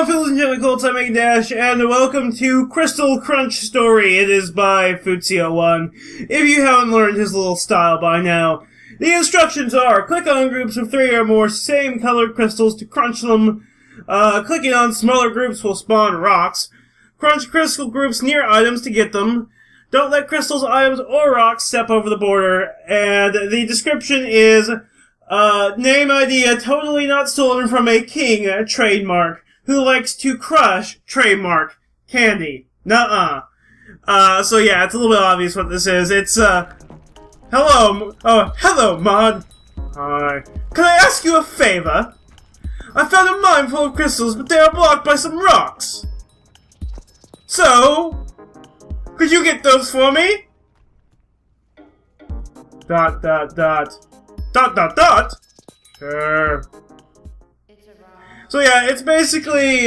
Hello, fellows and gentlemen, I'm Making Dash, and welcome to Crystal Crunch Story. It is by Futsio1. If you haven't learned his little style by now, the instructions are: click on groups of 3 or more same-colored crystals to crunch them. Clicking on smaller groups will spawn rocks. Crunch crystal groups near items to get them. Don't let crystals, items, or rocks step over the border. And the description is, name idea totally not stolen from a king, a trademark, who likes to crush, trademark, candy. Nuh-uh. So yeah, it's a little bit obvious what this is. It's, hello, mod. Hi. Can I ask you a favor? I found a mine full of crystals, but they are blocked by some rocks. So, could you get those for me? ... Sure. So yeah, it's basically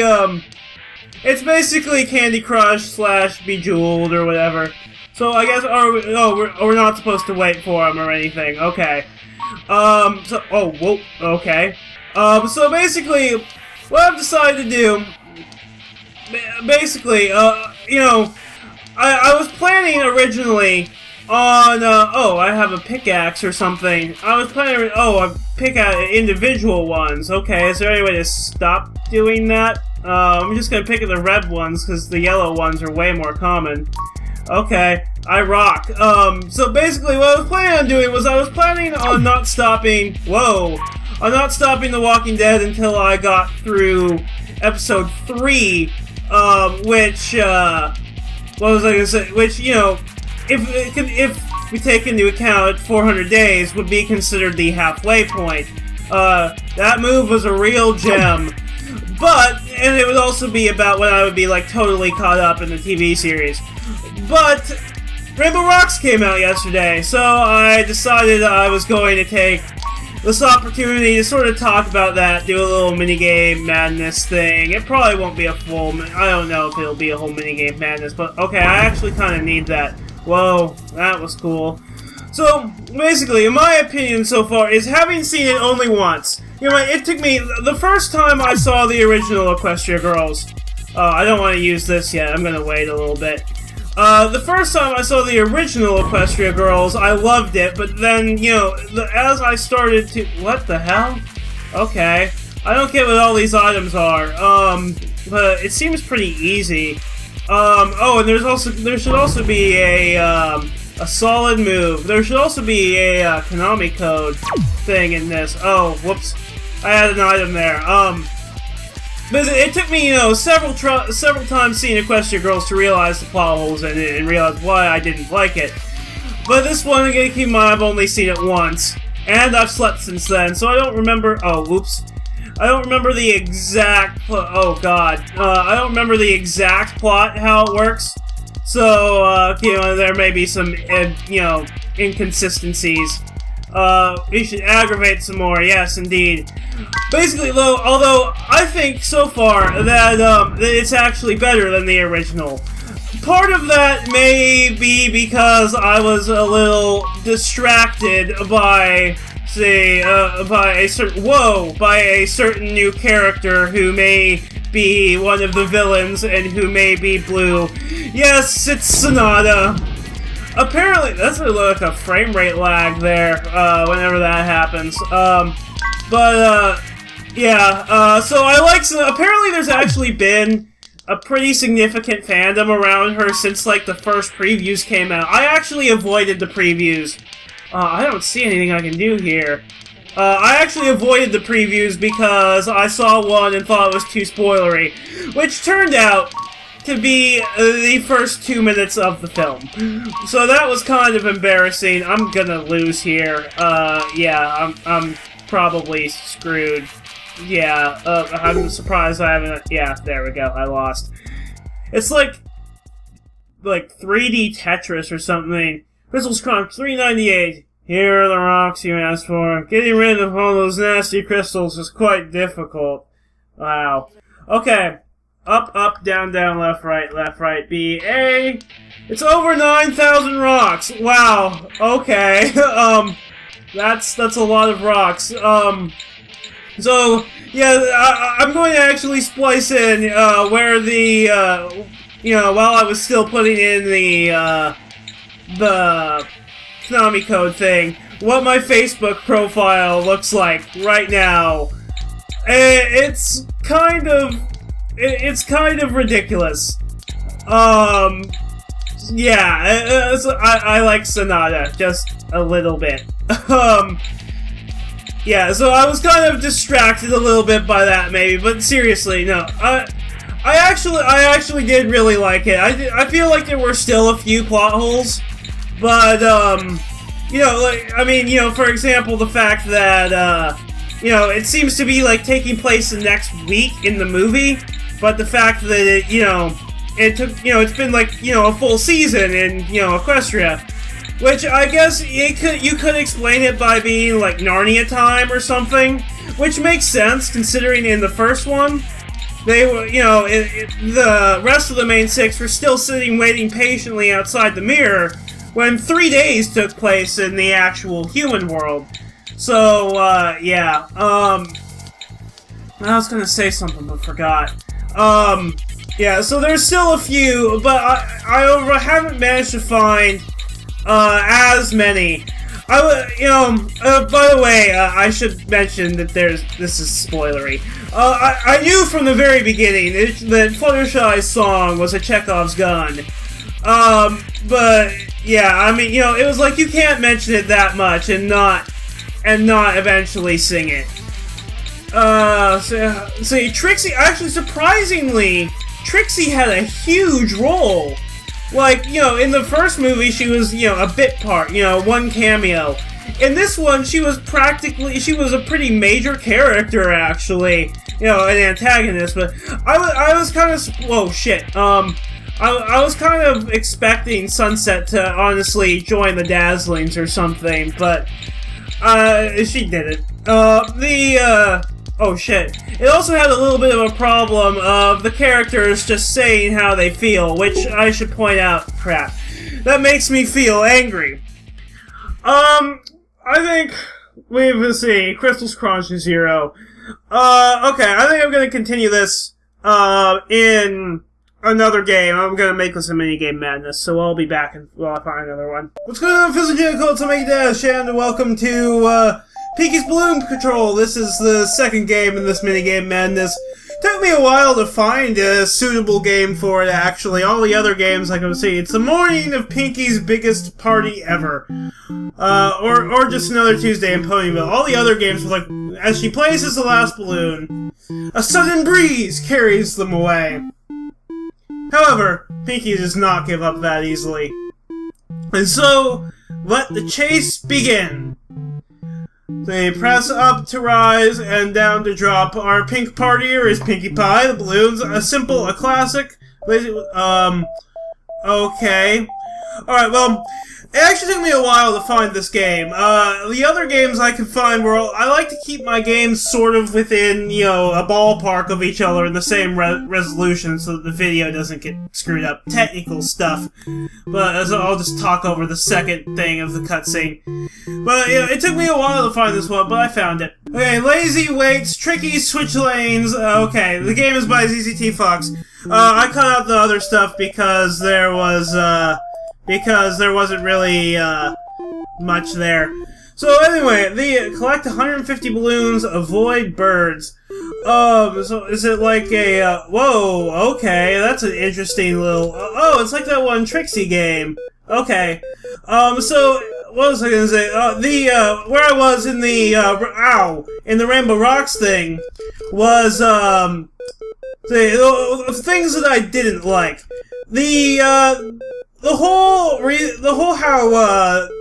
Candy Crush / Bejeweled or whatever. So I guess, we're not supposed to wait for them or anything. Okay. Okay. So basically, what I've decided to do, basically, I was planning originally on, I have a pickaxe or something. I was planning, I pick out individual ones. Okay, is there any way to stop doing that? I'm just gonna pick the red ones, because the yellow ones are way more common. Okay, I rock. So basically what I was planning on doing was I was planning on not stopping, The Walking Dead until I got through episode 3, which, what was I gonna say? Which, if we take into account 400 days, would be considered the halfway point. That move was a real gem. And it would also be about when I would be, totally caught up in the TV series. But Rainbow Rocks came out yesterday, so I decided I was going to take this opportunity to sort of talk about that, do a little minigame madness thing. It probably won't be a full, I don't know if it'll be a whole minigame madness, but okay, I actually kind of need that. Whoa, that was cool. So, basically, in my opinion so far, is having seen it only once. It took me, the first time I saw the original Equestria Girls, I don't want to use this yet, I'm gonna wait a little bit. The first time I saw the original Equestria Girls, I loved it, but then, as I started to... What the hell? Okay. I don't get what all these items are, but it seems pretty easy. And there should also be a solid move. There should also be a, Konami code thing in this. Oh, whoops. I had an item there. But it took me, several times seeing Equestria Girls to realize the plot holes in it and realize why I didn't like it. But this one, again, keep in mind, I've only seen it once. And I've slept since then, so I don't remember... Oh, whoops. I don't remember the exact... Oh, God. I don't remember the exact plot, how it works. So, there may be some, inconsistencies. We should aggravate some more, yes, indeed. Basically, though, although I think so far that it's actually better than the original. Part of that may be because I was a little distracted by, by a certain new character who may be one of the villains and who may be blue. Yes, it's Sonata. Apparently, that's like a frame rate lag there, whenever that happens. So I like, apparently there's actually been a pretty significant fandom around her since, the first previews came out. I actually avoided the previews. I don't see anything I can do here. I actually avoided the previews because I saw one and thought it was too spoilery, which turned out to be the first 2 minutes of the film. So that was kind of embarrassing. I'm gonna lose here. I'm probably screwed. Yeah, I'm surprised I haven't... Yeah, there we go, I lost. It's like 3D Tetris or something. Crystals Crunch, $3.98. Here are the rocks you asked for. Getting rid of all those nasty crystals is quite difficult. Wow. Okay. Up, down, left, right, B, A. It's over 9,000 rocks. Wow. Okay. That's a lot of rocks. So, yeah, I'm going to actually splice in where the, while I was still putting in the Konami code thing, what my Facebook profile looks like right now. It's kind of ridiculous. Yeah, I like Sonata just a little bit. Yeah, so I was kind of distracted a little bit by that, maybe, but seriously, no. I actually did really like it. I feel like there were still a few plot holes, but for example, the fact that it seems to be like taking place the next week in the movie, but the fact that it took, it's been like, a full season in, Equestria. Which I guess you could explain it by being like Narnia time or something, which makes sense considering in the first one, they were, the rest of the main six were still sitting waiting patiently outside the mirror when 3 days took place in the actual human world. So, yeah, I was gonna say something but forgot. Yeah, so there's still a few, but I haven't managed to find as many. By the way, I should mention that this is spoilery. I knew from the very beginning that Fluttershy's song was a Chekhov's gun. But, yeah, I mean, it was like you can't mention it that much and not eventually sing it. So Trixie, actually, surprisingly, Trixie had a huge role. Like, in the first movie, she was, a bit part, one cameo. In this one, she was a pretty major character, actually. An antagonist, but I was kind of, whoa, shit. I was kind of expecting Sunset to, honestly, join the Dazzlings or something, but, she didn't. Oh shit. It also had a little bit of a problem of the characters just saying how they feel, which I should point out, crap. That makes me feel angry. I think let's see, Crystal's Crunch is 0. Okay, I think I'm gonna continue this, in another game. I'm gonna make this a minigame madness, so I'll be back while I find another one. What's going on, Physical? To make Dash, and welcome to, Pinky's Balloon Control. This is the second game in this minigame madness. Took me a while to find a suitable game for it, actually. All the other games, like I was saying, it's the morning of Pinky's biggest party ever. Or just another Tuesday in Ponyville. All the other games were like, as she places the last balloon, a sudden breeze carries them away. However, Pinky does not give up that easily. And so, let the chase begin. They press up to rise and down to drop. Our pink partier is Pinkie Pie. The balloon's a classic. Okay. Alright, well, it actually took me a while to find this game. The other games I could find were I like to keep my games sort of within, a ballpark of each other in the same resolution so that the video doesn't get screwed up. Technical stuff. But I'll just talk over the second thing of the cutscene. But, it took me a while to find this one, but I found it. Okay, Lazy Waits, Tricky Switch Lanes. Okay, the game is by ZZT Fox. I cut out the other stuff because there wasn't really, much there. So anyway, collect 150 balloons, avoid birds. So is it like a, whoa, okay, that's an interesting little, oh, it's like that one Trixie game. Okay. So, what was I gonna say? Where I was in the, in the Rainbow Rocks thing, was, the things that I didn't like. The whole how,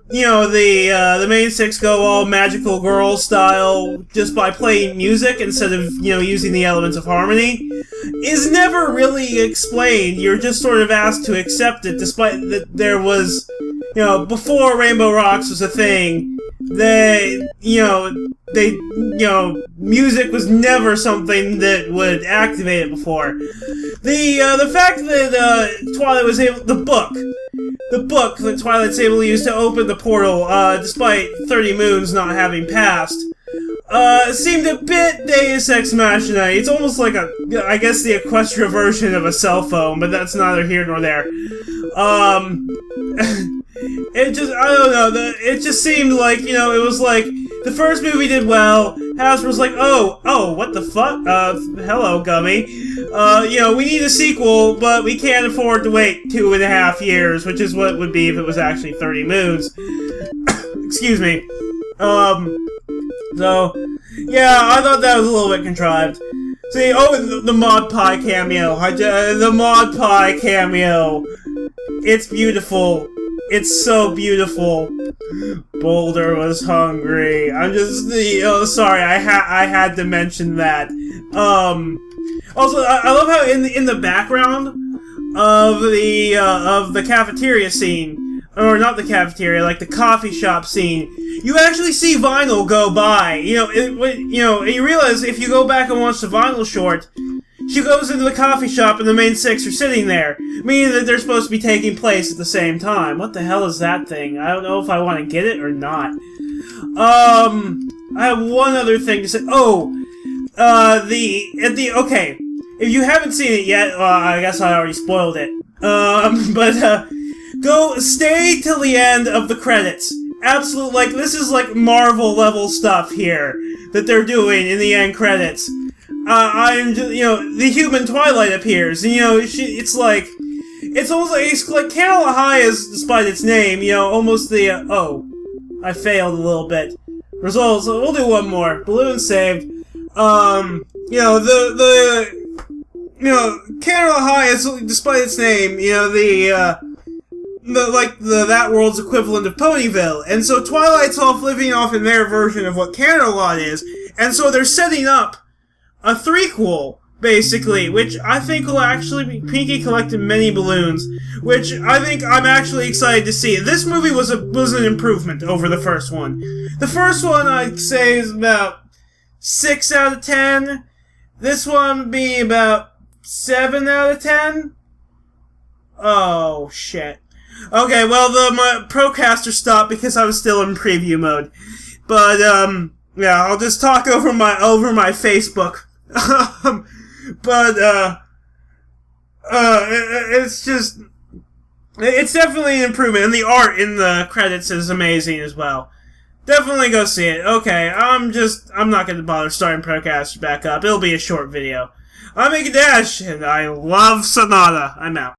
the main six go all magical girl style just by playing music instead of, using the elements of harmony is never really explained. You're just sort of asked to accept it, despite that there was, before Rainbow Rocks was a thing, music was never something that would activate it before. The fact that, Twilight was able, the book that Twilight's able to use to open the portal, despite 30 moons not having passed, seemed a bit Deus Ex Machina. It's almost like I guess the Equestria version of a cell phone, but that's neither here nor there. It just, I don't know, it just seemed like, you know, it was like, the first movie did well, Hasbro's like, oh, what the fuck? Hello, Gummy. You know, we need a sequel, but we can't afford to wait 2.5 years, which is what it would be if it was actually 30 moons. Excuse me. So, yeah, I thought that was a little bit contrived. See, the Mod Pie cameo. The Mod Pie cameo. It's beautiful. It's so beautiful. Boulder was hungry. I'm just, sorry, I had to mention that. Also, I love how in the background of the cafeteria scene, or not the cafeteria, like the coffee shop scene, you actually see Vinyl go by. You know, you realize if you go back and watch the Vinyl short, she goes into the coffee shop and the main six are sitting there, meaning that they're supposed to be taking place at the same time. What the hell is that thing? I don't know if I want to get it or not. I have one other thing to say. Okay, if you haven't seen it yet, I guess I already spoiled it. Stay till the end of the credits. Absolute, like, this is like Marvel level stuff here that they're doing in the end credits. The human Twilight appears, and, it's almost like Candle High is, despite its name, almost the, I failed a little bit. Results, we'll do one more. Balloon saved. Candle High is, despite its name, that world's equivalent of Ponyville. And so Twilight's living off in their version of what Canterlot is, and so they're setting up a threequel, basically, which I think will actually be Pinky collected many balloons, which I think I'm actually excited to see. This movie was an improvement over the first one. The first one, I'd say, is about 6 out of 10. This one would be about 7 out of 10. Oh, shit. Okay, well, my Procaster stopped because I was still in preview mode. But, yeah, I'll just talk over my Facebook. It's definitely an improvement, and the art in the credits is amazing as well. Definitely go see it. Okay, I'm not gonna bother starting Procaster back up. It'll be a short video. I'm Dash, and I love Sonata. I'm out.